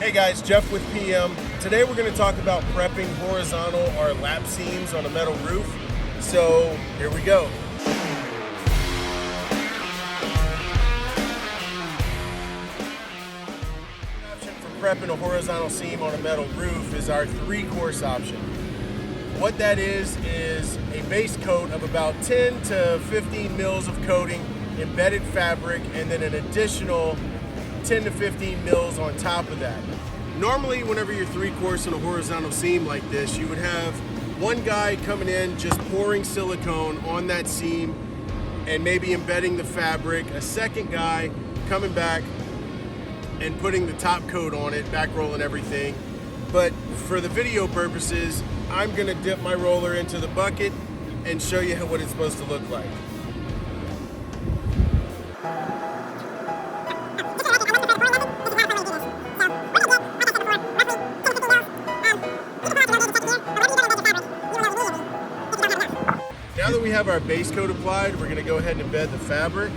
Hey guys, Jeff with PM. Today we're going to talk about prepping horizontal or lap seams on a metal roof. So here we go. The option for prepping a horizontal seam on a metal roof is our 3-course option. What that is a base coat of about 10 to 15 mils of coating, embedded fabric, and then an additional 10 to 15 mils on top of that. Normally, whenever you're 3-course on a horizontal seam like this, you would have one guy coming in just pouring silicone on that seam and maybe embedding the fabric, a second guy coming back and putting the top coat on it, back rolling everything. But for the video purposes, I'm gonna dip my roller into the bucket and show you what it's supposed to look like. Now that we have our base coat applied, we're gonna go ahead and embed the fabric.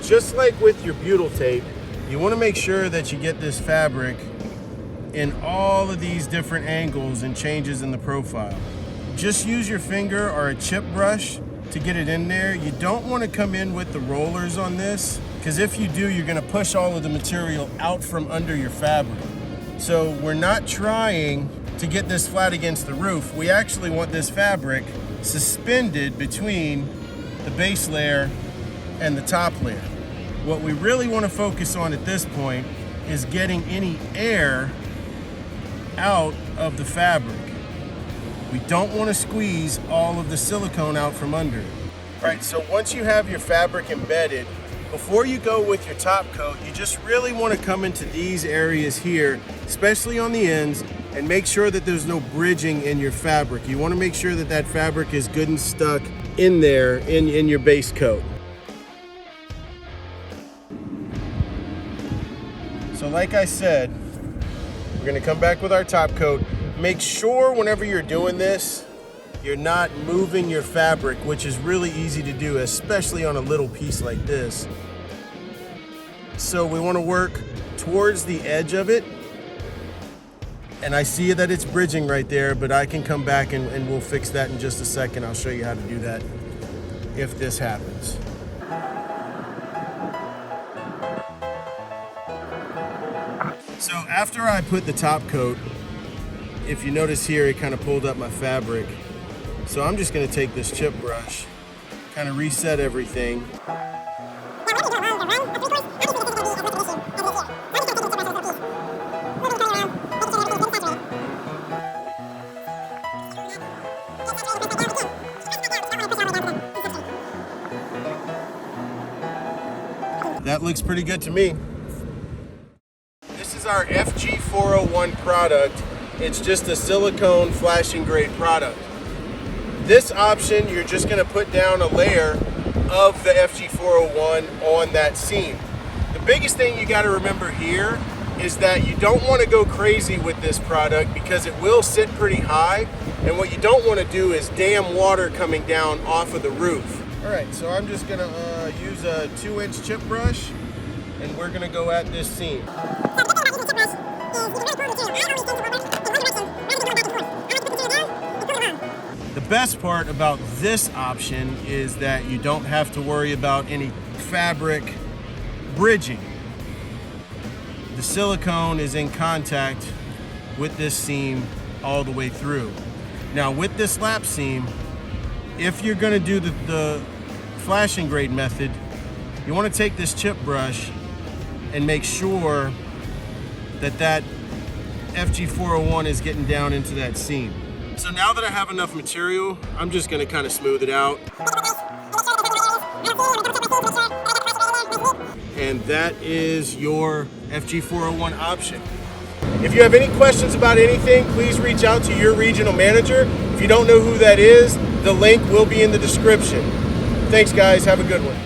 Just like with your butyl tape, you wanna make sure that you get this fabric in all of these different angles and changes in the profile. Just use your finger or a chip brush to get it in there. You don't wanna come in with the rollers on this, because if you do, you're gonna push all of the material out from under your fabric. So we're not trying to get this flat against the roof. We actually want this fabric suspended between the base layer and the top layer. What we really want to focus on at this point is getting any air out of the fabric. We don't want to squeeze all of the silicone out from under it. All right, so once you have your fabric embedded, before you go with your top coat, you just really want to come into these areas here, especially on the ends, and make sure that there's no bridging in your fabric. You want to make sure that that fabric is good and stuck in there in your base coat. So like I said, we're going to come back with our top coat. Make sure whenever you're doing this, you're not moving your fabric, which is really easy to do, especially on a little piece like this. So we want to work towards the edge of it. And I see that it's bridging right there, but I can come back and we'll fix that in just a second. I'll show you how to do that if this happens. So after I put the top coat, if you notice here, it kind of pulled up my fabric. So I'm just gonna take this chip brush, kind of reset everything. That looks pretty good to me. This is our FG401 product. It's just a silicone flashing grade product. This option, you're just gonna put down a layer of the FG401 on that seam. The biggest thing you gotta remember here is that you don't wanna go crazy with this product because it will sit pretty high, and what you don't wanna do is dam water coming down off of the roof. All right, so I'm just gonna use a 2-inch chip brush, and we're gonna go at this seam. The best part about this option is that you don't have to worry about any fabric bridging. The silicone is in contact with this seam all the way through. Now with this lap seam, if you're gonna do the flashing grade method, you wanna take this chip brush and make sure that that FG401 is getting down into that seam. So now that I have enough material, I'm just gonna kind of smooth it out. And that is your FG401 option. If you have any questions about anything, please reach out to your regional manager. If you don't know who that is, the link will be in the description. Thanks guys, have a good one.